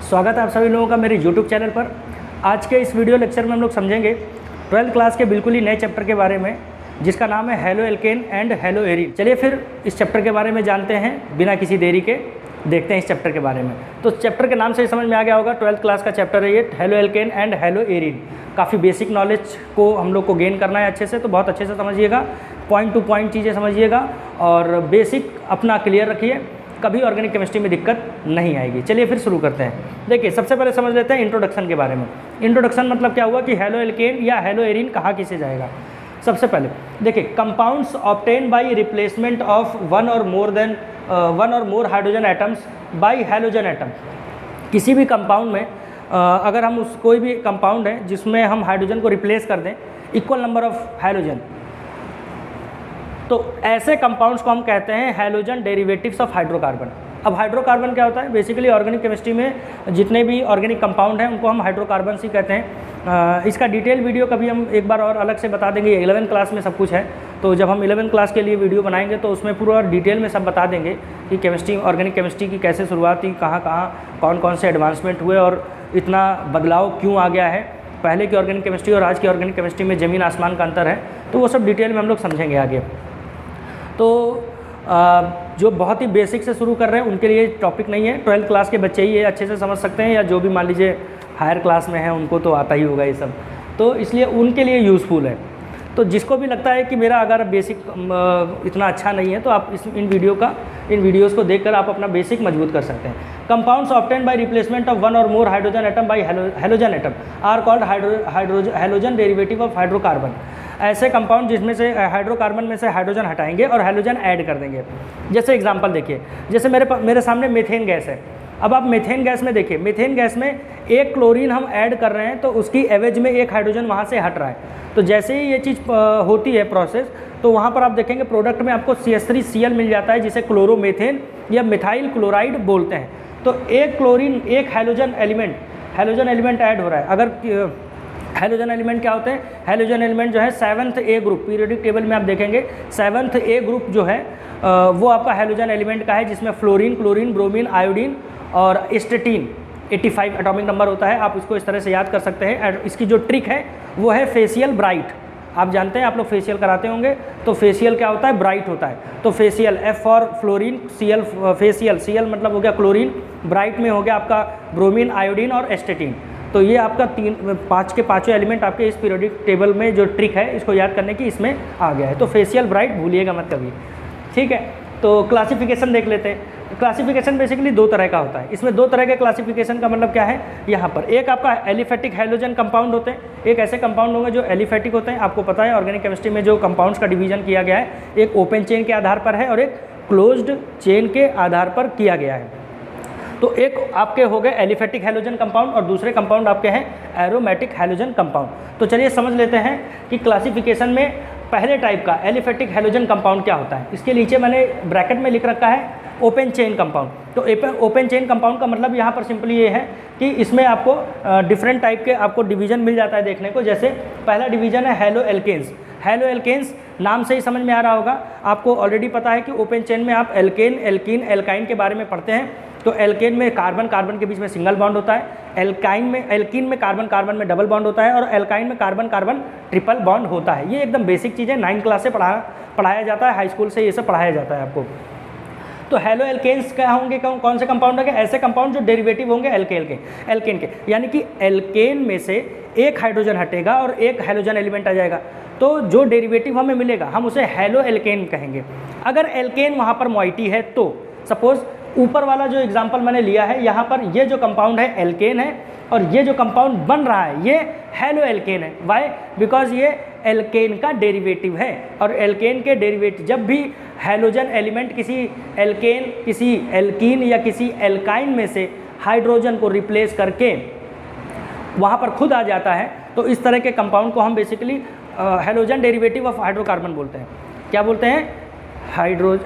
स्वागत है आप सभी लोगों का मेरे YouTube चैनल पर। आज के इस वीडियो लेक्चर में हम लोग समझेंगे 12th क्लास के बिल्कुल ही नए चैप्टर के बारे में, जिसका नाम है hello alkene and hello arene. चलिए फिर इस चैप्टर के बारे में जानते हैं बिना किसी देरी के, देखते हैं इस चैप्टर के बारे में। तो चैप्टर के नाम से ही समझ में आ गया होगा, 12th क्लास का चैप्टर है ये, hello alkene and hello arene. काफ़ी बेसिक नॉलेज को हम लोग को गेन करना है अच्छे से, तो बहुत अच्छे से समझिएगा, पॉइंट टू पॉइंट चीज़ें समझिएगा और बेसिक अपना क्लियर रखिए, कभी ऑर्गेनिक केमिस्ट्री में दिक्कत नहीं आएगी। चलिए फिर शुरू करते हैं। देखिए सबसे पहले समझ लेते हैं इंट्रोडक्शन के बारे में। इंट्रोडक्शन मतलब क्या हुआ कि हैलो एल्केन या हैलो एरीन कहाँ किसे जाएगा। सबसे पहले देखिए, compounds obtain by replacement of one और more hydrogen atoms by halogen atom. किसी भी कंपाउंड में अगर हम कोई भी कंपाउंड है जिसमें हम हाइड्रोजन को रिप्लेस कर दें इक्वल नंबर ऑफ हाइड्रोजन, तो ऐसे कंपाउंड्स को हम कहते हैं हैलोजन डेरिवेटिव्स ऑफ हाइड्रोकार्बन। अब हाइड्रोकार्बन क्या होता है? बेसिकली ऑर्गेनिक केमिस्ट्री में जितने भी ऑर्गेनिक कंपाउंड हैं उनको हम हाइड्रोकार्बन ही कहते हैं। इसका डिटेल वीडियो कभी हम एक बार और अलग से बता देंगे, 11th क्लास में सब कुछ है, तो जब हम 11th क्लास के लिए वीडियो बनाएंगे तो उसमें पूरा डिटेल में सब बता देंगे कि केमिस्ट्री, ऑर्गेनिक केमिस्ट्री की कैसे शुरुआत हुई, कहाँ कहाँ कौन कौन से एडवांसमेंट हुए और इतना बदलाव क्यों आ गया है। पहले की ऑर्गेनिक केमिस्ट्री और आज की ऑर्गेनिक केमिस्ट्री में ज़मीन आसमान का अंतर है, तो वो सब डिटेल में हम लोग समझेंगे आगे। तो जो बहुत ही बेसिक से शुरू कर रहे हैं उनके लिए टॉपिक नहीं है, 12th क्लास के बच्चे ही ये अच्छे से समझ सकते हैं, या जो भी मान लीजिए हायर क्लास में है उनको तो आता ही होगा ये सब, तो इसलिए उनके लिए यूज़फुल है। तो जिसको भी लगता है कि मेरा अगर बेसिक इतना अच्छा नहीं है तो आप इन वीडियोज़ को देखकर आप अपना बेसिक मजबूत कर सकते हैं। Compounds obtain by replacement of one और more hydrogen atom by halogen atom are called halogen derivative of hydrocarbon. ऐसे कंपाउंड जिसमें से हाइड्रोकार्बन में से हाइड्रोजन हटाएंगे और हैलोजन ऐड कर देंगे। जैसे एग्जांपल देखिए, जैसे मेरे सामने मीथेन गैस है। अब आप मीथेन गैस में देखिए, मीथेन गैस में एक क्लोरीन हम ऐड कर रहे हैं तो उसकी एवरेज में एक हाइड्रोजन वहाँ से हट रहा है। तो जैसे ही ये चीज़ होती है प्रोसेस, तो वहाँ पर आप देखेंगे प्रोडक्ट में आपको CH3Cl मिल जाता है, जिसे क्लोरोमीथेन या मिथाइल क्लोराइड बोलते हैं। तो एक क्लोरीन, एक हैलोजन एलिमेंट ऐड हो रहा है। अगर हैलोजन एलिमेंट क्या होते हैं? हैलोजन एलिमेंट जो है 7th A group, periodic table में आप देखेंगे 7th A ग्रुप जो है वो आपका हैलोजन एलिमेंट का है, जिसमें फ्लोरीन, क्लोरीन, ब्रोमीन, आयोडीन और एस्टेटीन 85 एटॉमिक नंबर होता है। आप इसको इस तरह से याद कर सकते हैं। इसकी जो ट्रिक है वो है फेशियल ब्राइट। आप जानते हैं, आप लोग फेशियल कराते होंगे, तो फेशियल क्या होता है? ब्राइट होता है। तो facial, F for fluorine, facial, Cl मतलब हो गया क्लोरीन, ब्राइट में हो गया आपका ब्रोमीन, आयोडीन और एस्टेटीन। तो ये आपका 5 के पाँचों एलिमेंट आपके इस पीरियोडिक टेबल में जो ट्रिक है इसको याद करने की इसमें आ गया है। तो फेशियल ब्राइट भूलिएगा मत कभी, ठीक है। तो क्लासिफिकेशन देख लेते हैं। क्लासिफिकेशन बेसिकली 2 तरह का होता है। इसमें 2 तरह के क्लासिफिकेशन का मतलब क्या है? यहाँ पर एक आपका एलिफेटिक हैलोजन कंपाउंड होते हैं, एक ऐसे कंपाउंड होंगे जो एलिफेटिक होते हैं। आपको पता है ऑर्गेनिक केमिस्ट्री में जो कंपाउंड्स का डिवीजन किया गया है, एक ओपन चेन के आधार पर है और एक क्लोज्ड चेन के आधार पर किया गया है। तो एक आपके हो गए एलिफेटिक हैलोजन कंपाउंड और दूसरे कंपाउंड आपके हैं एरोमेटिक हैलोजन कंपाउंड। तो चलिए समझ लेते हैं कि क्लासिफिकेशन में पहले टाइप का एलिफेटिक हैलोजन कंपाउंड क्या होता है। इसके नीचे मैंने ब्रैकेट में लिख रखा है ओपन चेन कंपाउंड। तो ओपन चेन कंपाउंड का मतलब यहाँ पर सिंपली ये है कि इसमें आपको डिफरेंट टाइप के आपको डिवीजन मिल जाता है देखने को। जैसे पहला डिवीजन है हैलो एल्केन्स। हैलो एल्केन्स नाम से ही समझ में आ रहा होगा, आपको ऑलरेडी पता है कि ओपन चेन में आप एल्केन, एल्कीन, एल्काइन के बारे में पढ़ते हैं। तो एल्केन में कार्बन कार्बन के बीच में सिंगल बॉन्ड होता है, एल्कीन में कार्बन कार्बन में डबल बॉन्ड होता है और एल्काइन में कार्बन कार्बन ट्रिपल बॉन्ड होता है। ये एकदम बेसिक चीज़ें 9th क्लास से पढ़ाया जाता है, हाई स्कूल से ये सब पढ़ाया जाता है आपको। तो हैलो एल्केन्स क्या होंगे? कौन से कंपाउंड होंगे? ऐसे कंपाउंड जो डेरिवेटिव होंगे एल्केन के, यानी कि एल्केन में से एक हाइड्रोजन हटेगा और एक हैलोजन एलिमेंट आ जाएगा, तो जो डेरिवेटिव हमें मिलेगा हम उसे हैलो एल्केन कहेंगे। अगर एल्केन वहाँ पर मॉइटी है तो सपोज ऊपर वाला जो एग्जांपल मैंने लिया है, यहाँ पर ये जो कंपाउंड है एल्केन है और ये जो कंपाउंड बन रहा है ये हैलो एल्केन है। वाई? बिकॉज ये एल्केन का डेरिवेटिव है और एल्केन के डेरिवेटिव जब भी हैलोजन एलिमेंट किसी एल्केन, किसी एल्कीन या किसी एल्काइन में से हाइड्रोजन को रिप्लेस करके वहाँ पर खुद आ जाता है, तो इस तरह के कंपाउंड को हम basically halogen derivative of hydrocarbon बोलते हैं। क्या बोलते हैं?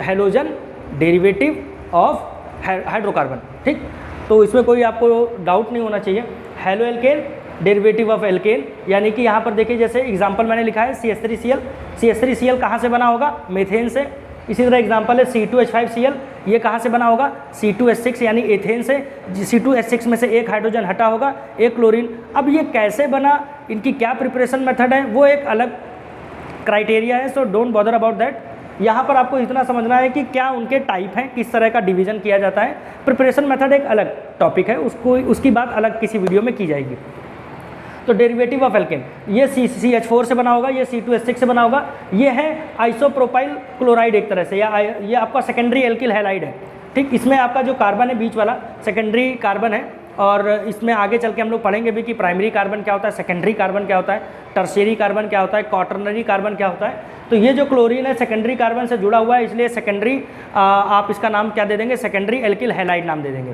हैलोजन डेरिवेटिव ऑफ हाइड्रोकार्बन, ठीक। तो इसमें कोई आपको डाउट नहीं होना चाहिए। Haloalkane derivative of alkane, यानी कि यहाँ पर देखिए जैसे एग्जांपल मैंने लिखा है CH3Cl। CH3Cl कहाँ से बना होगा? मीथेन से। इसी तरह एग्जांपल है C2H5Cl, ये कहाँ से बना होगा? C2H6 यानी एथेन से। C2H6 में से एक हाइड्रोजन हटा होगा, एक क्लोरीन। अब ये कैसे बना, इनकी क्या प्रिपरेशन मेथड है, वो एक अलग क्राइटेरिया है, so don't bother about that. यहाँ पर आपको इतना समझना है कि क्या उनके टाइप हैं, किस तरह का डिवीजन किया जाता है। प्रिपरेशन मेथड एक अलग टॉपिक है, उसकी बात अलग किसी वीडियो में की जाएगी। तो डेरिवेटिव ऑफ एल्केन, ये CH4 से बना होगा, ये C2H6 से बना होगा। ये है आइसोप्रोपाइल क्लोराइड एक तरह से, या ये आपका सेकेंडरी एल्किल हैलाइड है। ठीक, इसमें आपका जो कार्बन है बीच वाला सेकेंडरी कार्बन है, और इसमें आगे चल के हम लोग पढ़ेंगे भी कि प्राइमरी कार्बन क्या होता है, सेकेंडरी कार्बन क्या होता है, टर्शियरी कार्बन क्या होता है, क्वाटरनरी कार्बन क्या होता है। तो ये जो क्लोरीन है सेकेंडरी कार्बन से जुड़ा हुआ है, इसलिए सेकेंडरी आप इसका नाम क्या दे देंगे? सेकेंडरी एल्किल हैलाइड नाम दे देंगे।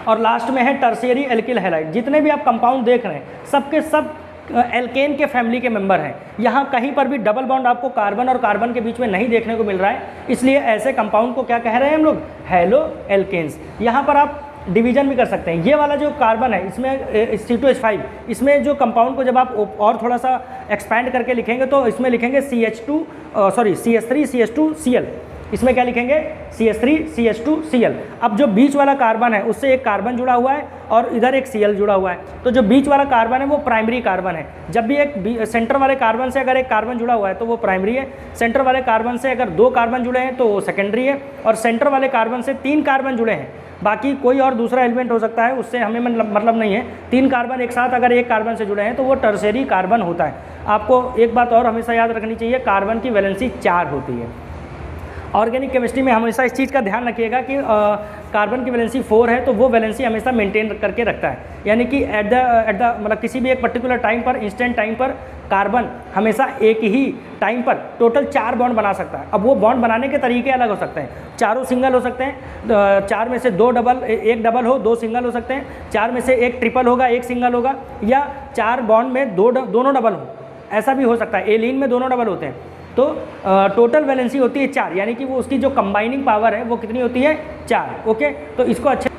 और लास्ट में है टर्शियरी एल्किल हैलाइड। जितने भी आप कंपाउंड देख रहे हैं सबके सब एल्केन के फैमिली के मेंबर हैं। यहाँ कहीं पर भी डबल बॉन्ड आपको कार्बन और कार्बन के बीच में नहीं देखने को मिल रहा है, इसलिए ऐसे कंपाउंड को क्या कह रहे हैं हम लोग? Haloalkanes. यहाँ पर आप डिवीजन भी कर सकते हैं। ये वाला जो कार्बन है इसमें C2H5, इसमें जो कंपाउंड को जब आप और थोड़ा सा एक्सपैंड करके लिखेंगे तो इसमें लिखेंगे CH3CH2Cl। इसमें क्या लिखेंगे? CH3CH2Cl। अब जो बीच वाला कार्बन है उससे एक कार्बन जुड़ा हुआ है और इधर एक Cl जुड़ा हुआ है, तो जो बीच वाला कार्बन है वो प्राइमरी कार्बन है। जब भी एक सेंटर वाले कार्बन से अगर एक कार्बन जुड़ा हुआ है तो वो प्राइमरी है, सेंटर वाले कार्बन से अगर 2 कार्बन जुड़े हैं तो वो सेकेंडरी है, और सेंटर वाले कार्बन से 3 कार्बन जुड़े हैं, बाकी कोई और दूसरा एलिमेंट हो सकता है, उससे हमें मतलब नहीं है। 3 कार्बन एक साथ अगर एक कार्बन से जुड़े हैं तो वो टर्शियरी कार्बन होता है। आपको एक बात और हमेशा याद रखनी चाहिए, कार्बन की वैलेंसी 4 होती है। ऑर्गेनिक केमिस्ट्री में हमेशा इस चीज़ का ध्यान रखिएगा कि कार्बन की वैलेंसी 4 है तो वो वैलेंसी हमेशा मेंटेन करके रखता है, यानी कि एट द मतलब किसी भी एक पर्टिकुलर टाइम पर, इंस्टेंट टाइम पर कार्बन हमेशा एक ही टाइम पर टोटल 4 बॉन्ड बना सकता है। अब वो बॉन्ड बनाने के तरीके अलग हो सकते हैं, चारों सिंगल हो सकते हैं, 4 में से 2 डबल, एक डबल हो, 2 सिंगल हो सकते हैं, 4 में से एक ट्रिपल होगा, एक सिंगल होगा, या 4 बॉन्ड में दोनों डबल हो, ऐसा भी हो सकता है। एलीन में दोनों डबल होते हैं। तो टोटल वैलेंसी होती है 4, यानी कि वो उसकी जो कंबाइनिंग पावर है वो कितनी होती है? 4। ओके, तो इसको अच्छे,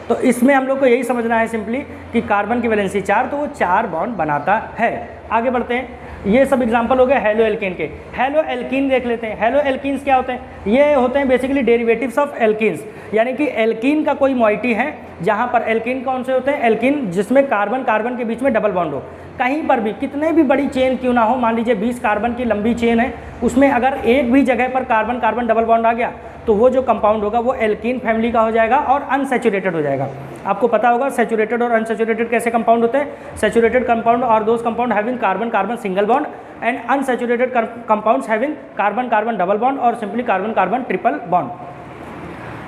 तो इसमें हम लोग को यही समझना है सिंपली कि कार्बन की वैलेंसी 4, तो वो 4 बॉन्ड बनाता है। आगे बढ़ते हैं, ये सब एग्जांपल हो गए हेलो एल्केन के। हेलो एल्कीन देख लेते हैं। हेलो एल्कीन्स क्या होते हैं? ये होते हैं बेसिकली डेरिवेटिव्स ऑफ एल्कीन्स, यानी कि एल्कीन का कोई मॉइटी है जहाँ पर एल्कीन कौन से होते हैं? एल्कीन जिसमें कार्बन कार्बन के बीच में डबल बॉन्ड हो। कहीं पर भी कितने भी बड़ी चेन क्यों ना हो, मान लीजिए 20 कार्बन की लंबी चेन है, उसमें अगर एक भी जगह पर कार्बन कार्बन डबल बॉन्ड आ गया तो वो जो कंपाउंड होगा वो एल्कीन फैमिली का हो जाएगा और अनसैचुरेटेड हो जाएगा। आपको पता होगा सैचुरेटेड और अनसैचुरेटेड कैसे कंपाउंड होते हैं। सैचुरेटेड कंपाउंड और those compound having carbon carbon single bond, and unsaturated compounds having carbon carbon double bond और simply carbon carbon triple bond.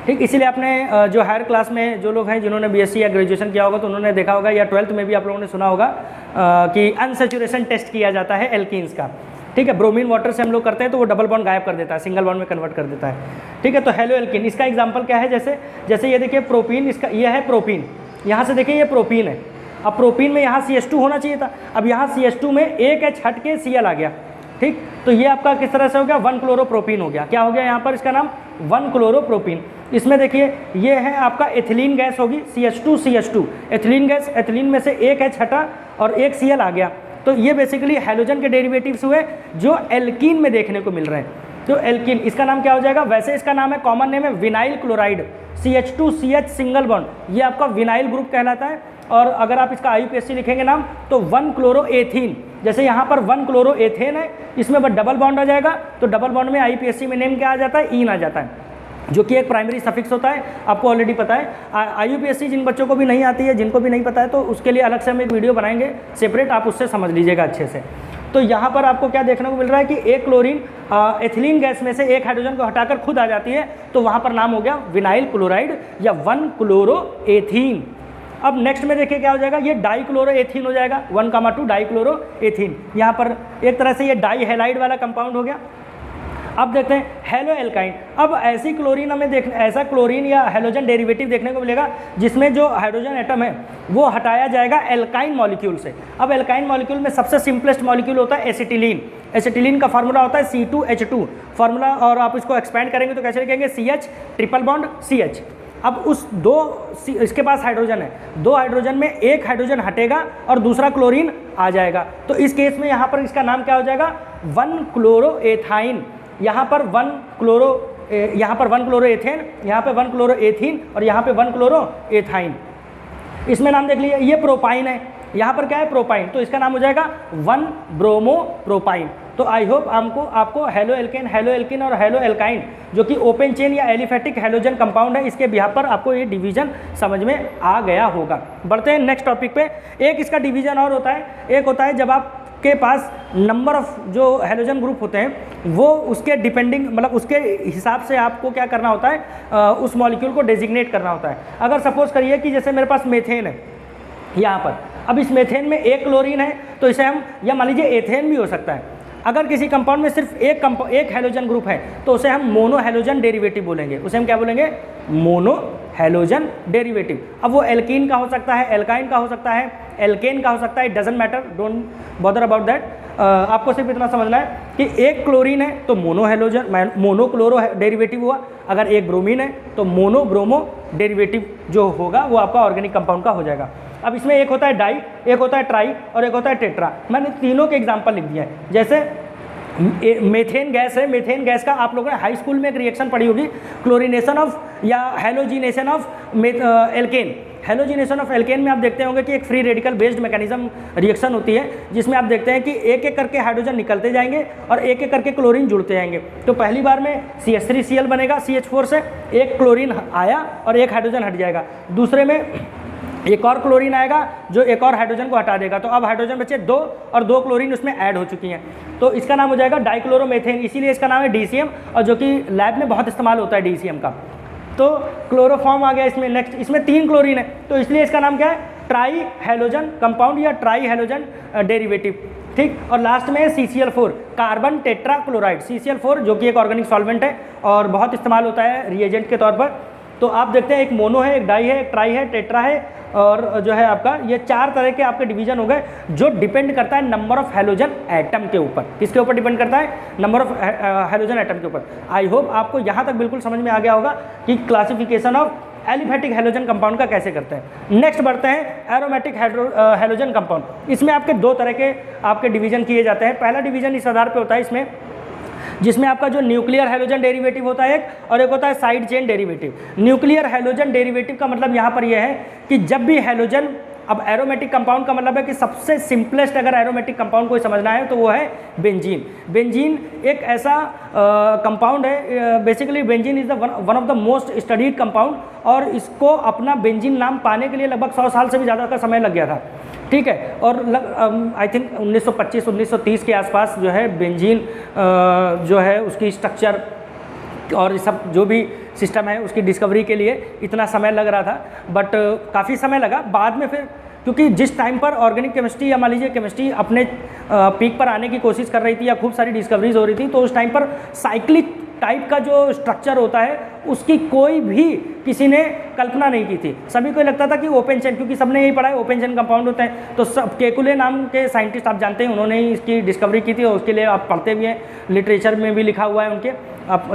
ठीक, इसीलिए आपने जो हायर क्लास में जो लोग हैं जिन्होंने BSc या ग्रेजुएशन किया होगा तो उन्होंने देखा होगा, या 12th में भी आप लोगों ने सुना होगा कि अनसैचुरेशन टेस्ट किया जाता है एल्कीन्स का। ठीक है, ब्रोमीन वाटर से हम लोग करते हैं तो वो डबल बॉन्ड गायब कर देता है, सिंगल बॉन्ड में कन्वर्ट कर देता है। ठीक है, तो हेलो एल्कीन, इसका एग्जांपल क्या है? जैसे ये देखिए प्रोपीन, इसका ये है प्रोपीन, यहाँ से देखिए ये प्रोपीन है। अब प्रोपीन में यहाँ CH2 होना चाहिए था, अब यहाँ CH2 में एक H हट के Cl आ गया। ठीक, तो ये आपका किस तरह से हो गया? 1 क्लोरोप्रोपीन हो गया। क्या हो गया यहाँ पर? इसका नाम 1 क्लोरोप्रोपीन। इसमें देखिए ये है आपका एथिलीन गैस होगी, CH2 एथिलीन गैस, एथिलीन में से एक H हटा और एक Cl आ गया। तो ये बेसिकली हैलोजन के डेरिवेटिव्स हुए जो एल्कीन में देखने को मिल रहे हैं। तो एल्कीन, इसका नाम क्या हो जाएगा? वैसे इसका नाम है, कॉमन नेम है vinyl chloride, CH2CH single bond, ये आपका विनाइल ग्रुप कहलाता है। और अगर आप इसका IUPAC लिखेंगे नाम तो 1 क्लोरोएथीन, जैसे यहाँ पर 1 क्लोरोएथेन है, इसमें बस डबल बॉन्ड आ जाएगा, तो डबल बॉन्ड में IUPAC में नेम क्या आ जाता है? ईन आ जाता है, जो कि एक प्राइमरी सफिक्स होता है, आपको ऑलरेडी पता है। IUPAC जिन बच्चों को भी नहीं आती है, जिनको भी नहीं पता है, तो उसके लिए अलग से हम एक वीडियो बनाएंगे सेपरेट, आप उससे समझ लीजिएगा अच्छे से। तो यहाँ पर आपको क्या देखने को मिल रहा है कि एक क्लोरीन एथिलीन गैस में से एक हाइड्रोजन को हटाकर खुद आ जाती है, तो वहाँ पर नाम हो गया विनाइल क्लोराइड या 1 क्लोरोएथीन। अब नेक्स्ट में देखिए क्या हो जाएगा? ये डाइक्लोरोएथीन हो जाएगा, 1,2 डाइक्लोरोएथीन। यहाँ पर एक तरह से ये डाई हैलाइड वाला कंपाउंड हो गया। अब देखते हैं हेलो एल्काइन। अब ऐसी क्लोरीन हमें ऐसा क्लोरीन या हेलोजन डेरिवेटिव देखने को मिलेगा जिसमें जो हाइड्रोजन एटम है वो हटाया जाएगा एल्काइन मॉलिक्यूल से। अब एल्काइन मॉलिक्यूल में सबसे सिंपलेस्ट मॉलिक्यूल होता है एसिटिलीन। एसिटिलीन का फार्मूला होता है C2H2 फार्मूला, और आप इसको एक्सपेंड करेंगे तो कैसे लिखेंगे? CH triple bond CH। अब उस इसके पास हाइड्रोजन है, 2 हाइड्रोजन में एक हाइड्रोजन हटेगा और दूसरा क्लोरीन आ जाएगा, तो इस केस में यहाँ पर इसका नाम क्या हो जाएगा? 1 क्लोरोएथाइन। यहाँ पर 1 क्लोरो एथेन, यहाँ पे 1 क्लोरो एथीन और यहाँ पे 1 क्लोरो एथाइन। इसमें नाम देख लीजिए, ये प्रोपाइन है, यहाँ पर क्या है प्रोपाइन, तो इसका नाम हो जाएगा 1 ब्रोमो प्रोपाइन। तो आई होप आपको हेलो एल्केन और हेलो एल्काइन जो कि ओपन चेन या एलिफेटिक हेलोजन कंपाउंड है, इसके बिहाफ पर आपको ये डिवीजन समझ में आ गया होगा। बढ़ते हैं नेक्स्ट टॉपिक पे। एक इसका डिवीजन और होता है, एक होता है जब आपके पास नंबर ऑफ जो हेलोजन ग्रुप होते हैं वो उसके डिपेंडिंग मतलब उसके हिसाब से आपको क्या करना होता है, उस मॉलिक्यूल को डेजिग्नेट करना होता है। अगर सपोज करिए कि जैसे मेरे पास मेथेन है यहाँ पर, अब इस मेथेन में एक क्लोरीन है तो इसे हम, या मान लीजिए एथेन भी हो सकता है। अगर किसी कंपाउंड में सिर्फ एक हेलोजन ग्रुप है तो उसे हम मोनो हेलोजन डेरिवेटिव बोलेंगे, उसे हम क्या बोलेंगे, मोनो हेलोजन डेरिवेटिव। अब वो एल्कीन का हो सकता है, एल्काइन का हो सकता है, एल्केन का हो सकता है, doesn't matter, don't bother about that. आपको सिर्फ इतना समझना है कि एक क्लोरीन है तो मोनो क्लोरो डेरिवेटिव हुआ, अगर एक ब्रोमीन है तो मोनो ब्रोमो डेरिवेटिव जो होगा वो आपका ऑर्गेनिक कंपाउंड का हो जाएगा। अब इसमें एक होता है डाई, एक होता है ट्राई और एक होता है टेट्रा। मैंने तीनों के एग्जांपल लिख दिया है। जैसे मेथेन गैस है, मेथेन गैस का आप लोगों ने हाई स्कूल में एक रिएक्शन पढ़ी होगी, क्लोरीनेशन ऑफ या halogenation of alkene. Halogenation of alkene में आप देखते होंगे कि एक free radical based mechanism reaction होती है, जिसमें आप देखते हैं कि एक एक करके हाइड्रोजन निकलते जाएंगे और एक एक करके क्लोरीन जुड़ते जाएंगे। तो पहली बार में CH3Cl बनेगा CH4 से, एक क्लोरीन आया और एक हाइड्रोजन हट जाएगा। दूसरे में एक और क्लोरीन आएगा जो एक और हाइड्रोजन को हटा देगा, तो अब हाइड्रोजन बचे 2 और 2 क्लोरीन उसमें ऐड हो चुकी हैं, तो इसका नाम हो जाएगा डाइक्लोरोमेथेन। इसीलिए इसका नाम है DCM, और जो कि लैब में बहुत इस्तेमाल होता है DCM का। तो क्लोरोफॉर्म आ गया इसमें। नेक्स्ट इसमें 3 क्लोरीन है तो इसलिए इसका नाम क्या है, ट्राई हेलोजन कंपाउंड या ट्राई हेलोजन डेरिवेटिव, ठीक। और लास्ट में CCl4 carbon tetra chloride, CCl4 जो कि एक ऑर्गेनिक सॉल्वेंट है और बहुत इस्तेमाल होता है रिएजेंट के तौर पर। तो आप देखते हैं एक मोनो है, एक डाई है, एक ट्राई है, टेट्रा है और जो है आपका ये 4 तरह के आपके डिवीजन हो गए, जो डिपेंड करता है नंबर ऑफ हेलोजन एटम के ऊपर। किसके ऊपर डिपेंड करता है, नंबर ऑफ हेलोजन एटम के ऊपर। आई होप आपको यहाँ तक बिल्कुल समझ में आ गया होगा कि classification of aliphatic halogen compound का कैसे करते हैं। नेक्स्ट बढ़ते हैं एरोमेटिक हेलोजन कंपाउंड। इसमें आपके 2 तरह के आपके डिवीजन किए जाते हैं। पहला डिवीजन इस आधार पे होता है इसमें, जिसमें आपका जो न्यूक्लियर हेलोजन डेरिवेटिव होता है एक, और एक होता है side chain derivative. Nuclear halogen derivative का मतलब यहाँ पर यह है कि जब भी हेलोजन, अब एरोमेटिक कंपाउंड का मतलब है कि सबसे सिंपलेस्ट अगर एरोमेटिक कंपाउंड को समझना है तो वो है बेंजीन। बेंजीन एक ऐसा कंपाउंड है, basically benzene is the one of the most studied compound, और इसको अपना बेंजीन नाम पाने के लिए लगभग 100 साल से भी ज़्यादा का समय लग गया था, ठीक है। और आई थिंक 1925-1930 के आसपास जो है बेंजीन जो है उसकी स्ट्रक्चर और सब जो भी सिस्टम है उसकी डिस्कवरी के लिए इतना समय लग रहा था, बट काफ़ी समय लगा। बाद में फिर क्योंकि जिस टाइम पर ऑर्गेनिक केमिस्ट्री या मान लीजिए केमिस्ट्री अपने पीक पर आने की कोशिश कर रही थी या खूब सारी डिस्कवरीज हो रही थी, तो उस टाइम पर साइक्लिक टाइप का जो स्ट्रक्चर होता है उसकी कोई भी किसी ने कल्पना नहीं की थी। सभी को लगता था कि ओपन चेन, क्योंकि सबने यही पढ़ा है ओपन चेन कंपाउंड होते हैं, तो सब केकुले नाम के साइंटिस्ट आप जानते हैं, उन्होंने ही इसकी डिस्कवरी की थी और उसके लिए आप पढ़ते भी हैं, लिटरेचर में भी लिखा हुआ है उनके। आप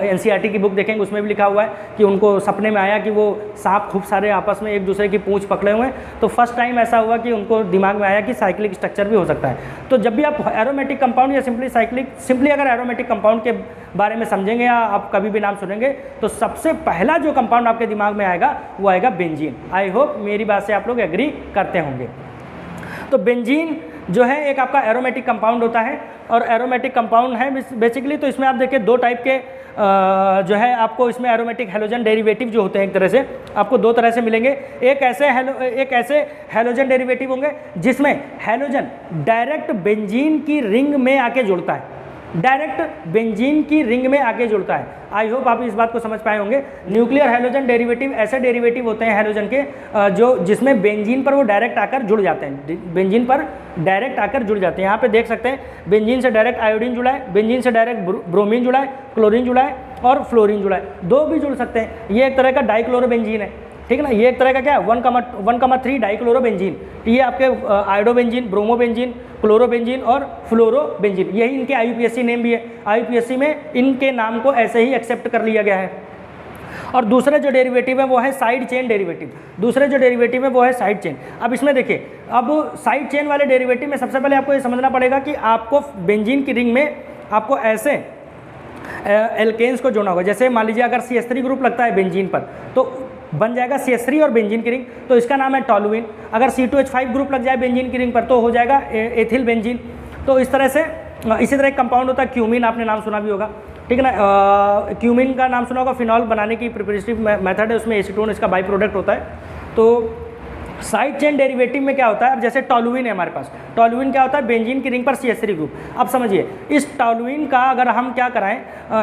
NCERT की बुक देखेंगे उसमें भी लिखा हुआ है कि उनको सपने में आया कि वो सांप खूब सारे आपस में एक दूसरे की पूंछ पकड़े हुए हैं, तो फर्स्ट टाइम ऐसा हुआ कि उनको दिमाग में आया कि साइक्लिक स्ट्रक्चर भी हो सकता है। तो जब भी आप एरोमेटिक कंपाउंड या सिंपली अगर एरोमेटिक कंपाउंड के बारे में समझेंगे या आप कभी भी नाम सुनेंगे तो सबसे पहला जो कंपाउंड आपके दिमाग में आएगा वो आएगा बेंजीन। आई होप मेरी बात से आप लोग एग्री करते होंगे। तो बेंजीन जो है एक आपका एरोमेटिक कंपाउंड होता है, और एरोमेटिक कंपाउंड है बेसिकली। तो इसमें आप देखिए 2 टाइप के जो है आपको इसमें एरोमेटिक हेलोजन डेरिवेटिव जो होते हैं, एक तरह से आपको 2 तरह से मिलेंगे। एक ऐसे हेलोजन डेरिवेटिव होंगे जिसमें हेलोजन डायरेक्ट बेंजीन की रिंग में आके जुड़ता है, डायरेक्ट बेंजीन की रिंग में आके जुड़ता है। आई होप आप इस बात को समझ पाए होंगे। न्यूक्लियर हेलोजन डेरिवेटिव ऐसे डेरिवेटिव होते हैं हेलोजन के जो जिसमें बेंजीन पर वो डायरेक्ट आकर जुड़ जाते हैं, बेंजीन पर डायरेक्ट आकर जुड़ जाते हैं। यहाँ पे देख सकते हैं बेंजीन से डायरेक्ट आयोडीन जुड़ा है, बेंजीन से डायरेक्ट ब्रोमीन जुड़ा है, क्लोरीन जुड़ा है और फ्लोरीन जुड़ा है, 2 भी जुड़ सकते हैं। ये एक तरह का डाइक्लोरोबेंजीन है, ठीक है ना। ये एक तरह का क्या है 1,3 डाइक्लोरोबेंजीन। ये आपके आयोडोबेंजीन, ब्रोमोबेंजीन, क्लोरोबेंजीन और फ्लोरोबेंजीन, यही इनके IUPAC नेम भी है। IUPAC में इनके नाम को ऐसे ही एक्सेप्ट कर लिया गया है। और दूसरे जो डेरिवेटिव है वो है साइड चेन डेरिवेटिव। दूसरे जो डेरिवेटिव है वो है साइड चेन। अब इसमें देखिए, अब साइड चेन वाले डेरिवेटिव में सबसे पहले आपको ये समझना पड़ेगा कि आपको बेंजीन की रिंग में आपको ऐसे एल्केन्स को जोड़ना होगा। जैसे मान लीजिए अगर CH3 ग्रुप लगता है बेंजीन पर तो बन जाएगा CH3 और बेंजीन की रिंग, तो इसका नाम है टॉलुइन। अगर C2H5 ग्रुप लग जाए बेंजीन की रिंग पर तो हो जाएगा एथिल बेंजीन। तो इस तरह से इसी तरह एक कंपाउंड होता है क्यूमिन, आपने नाम सुना भी होगा, ठीक है ना। क्यूमिन का नाम सुना होगा, फिनॉल बनाने की प्रिपरेटिव मेथड है, उसमें एसीटोन इसका बाई प्रोडक्ट होता है। तो साइड चेन डेरिवेटिव में क्या होता है, अब जैसे टॉलुइन है हमारे पास, टॉलुइन क्या होता है बेंजीन की रिंग पर CH3 ग्रुप। अब समझिए इस टॉलुइन का अगर हम क्या कराएं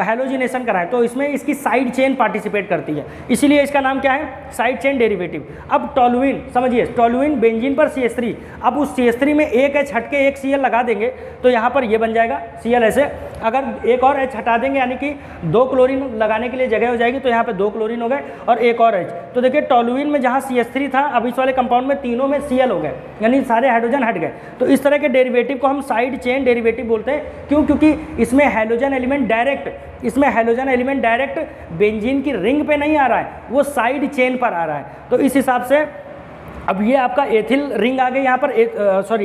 हेलोजिनेशन कराएं तो इसमें इसकी साइड चेन पार्टिसिपेट करती है, इसीलिए इसका नाम क्या है साइड चेन डेरिवेटिव। अब टॉलुइन समझिए, टॉलुइन बेंजीन पर CH3, अब उस CH3 में एक H हट के एक Cl लगा देंगे तो यहाँ पर ये बन जाएगा Cl ऐसे। अगर एक और H हटा देंगे यानी कि 2 क्लोरीन लगाने के लिए जगह हो जाएगी, तो यहाँ पे 2 क्लोरीन हो गए और एक और H। तो देखिए टॉलुइन में जहाँ CH3 था, अब इस वाले कंपाउंड में तीनों में Cl हो गए, यानी सारे हाइड्रोजन हट गए। तो इस तरह के डेरिवेटिव को हम साइड चेन डेरिवेटिव बोलते हैं। क्यों? क्योंकि इसमें हैलोजन एलिमेंट डायरेक्ट बेंजीन की रिंग पे नहीं आ रहा है, वो साइड चेन पर आ रहा है। तो इस हिसाब से अब ये आपका एथिल रिंग आ गई यहाँ पर,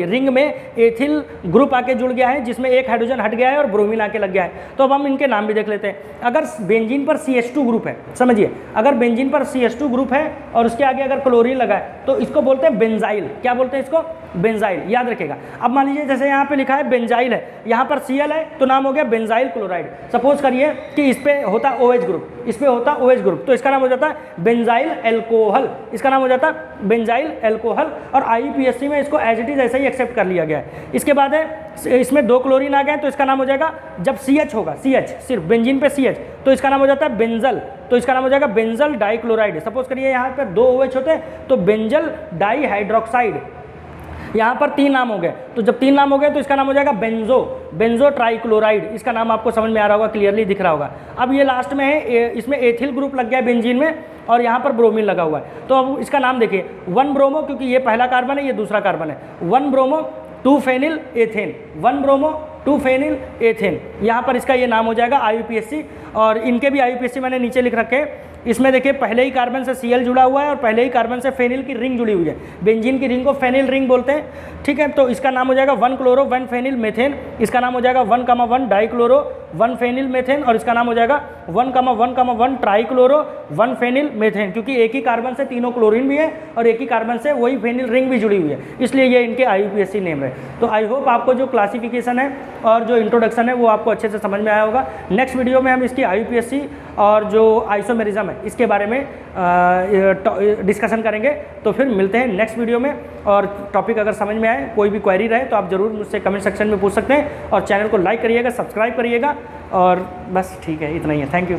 रिंग में एथिल ग्रुप आके जुड़ गया है, जिसमें एक हाइड्रोजन हट गया है और ब्रोमीन आके लग गया है। तो अब हम इनके नाम भी देख लेते हैं। अगर बेंजीन पर CH2 ग्रुप है, समझिए अगर बेंजीन पर CH2 ग्रुप है और उसके आगे अगर क्लोरीन लगा है तो इसको बोलते हैं बेंजाइल। क्या बोलते हैं इसको? बेंजाइल, याद रखिएगा। अब मान लीजिए जैसे यहाँ पे लिखा है बेंजाइल है, यहाँ पर Cl है तो नाम हो गया बेंजाइल क्लोराइड। सपोज करिए कि इस पे होता OH ग्रुप, इस पे होता OH ग्रुप, तो इसका नाम हो जाता है बेंजाइल एल्कोहल, इसका नाम हो जाता है बेंजाइल एल्कोहल। और IUPAC में इसको एज इट इज ऐसे ही एक्सेप्ट कर लिया गया है। इसके बाद है इसमें 2 क्लोरीन आ गए तो इसका नाम हो जाएगा, जब CH होगा, CH सिर्फ बेंजीन पे CH, तो इसका नाम हो जाता है बेंजल, तो इसका नाम हो जाएगा बेंजल डाइक्लोराइड। सपोज करिए यहाँ पर 2 OH होते हैं तो बेंजल डाइहाइड्रोक्साइड। यहाँ पर 3 नाम हो गए, तो जब 3 नाम हो गए तो इसका नाम हो जाएगा बेंजो ट्राइक्लोराइड। इसका नाम आपको समझ में आ रहा होगा, क्लियरली दिख रहा होगा। अब ये लास्ट में है, इसमें एथिल ग्रुप लग गया है बेंजीन में और यहाँ पर ब्रोमीन लगा हुआ है। तो अब इसका नाम देखिए 1 ब्रोमो, क्योंकि ये पहला कार्बन है, ये दूसरा कार्बन है, 1 bromo 2 phenylethane, 1 bromo 2 phenylethane. यहाँ पर इसका ये नाम हो जाएगा IUPAC। और इनके भी IUPAC मैंने नीचे लिख रखे हैं। इसमें देखिए पहले ही कार्बन से Cl जुड़ा हुआ है और पहले ही कार्बन से फेनिल की रिंग जुड़ी हुई है। बेंजीन की रिंग को फेनिल रिंग बोलते हैं, ठीक है। तो इसका नाम हो जाएगा 1 क्लोरो 1 फेनिल मेथेन, इसका नाम हो जाएगा 1,1 डाइक्लोरो 1 फेनिल मेथेन, और इसका नाम हो जाएगा 1,1,1 ट्राइक्लोरो 1 फेनिल मेथेन, क्योंकि एक ही कार्बन से तीनों क्लोरीन भी है और एक ही कार्बन से वही फेनिल रिंग भी जुड़ी हुई है, इसलिए ये इनके IUPAC नेम है। तो आई होप आपको जो क्लासिफिकेशन है और जो इंट्रोडक्शन है वो आपको अच्छे से समझ में आया होगा। नेक्स्ट वीडियो में हम इसकी IUPAC और जो आइसोमेरिज्म है इसके बारे में डिस्कशन करेंगे। तो फिर मिलते हैं नेक्स्ट वीडियो में। और टॉपिक अगर समझ में आए, कोई भी क्वेरी रहे तो आप ज़रूर मुझसे कमेंट सेक्शन में पूछ सकते हैं। और चैनल को लाइक करिएगा, सब्सक्राइब करिएगा, और बस ठीक है, इतना ही है। Thank you.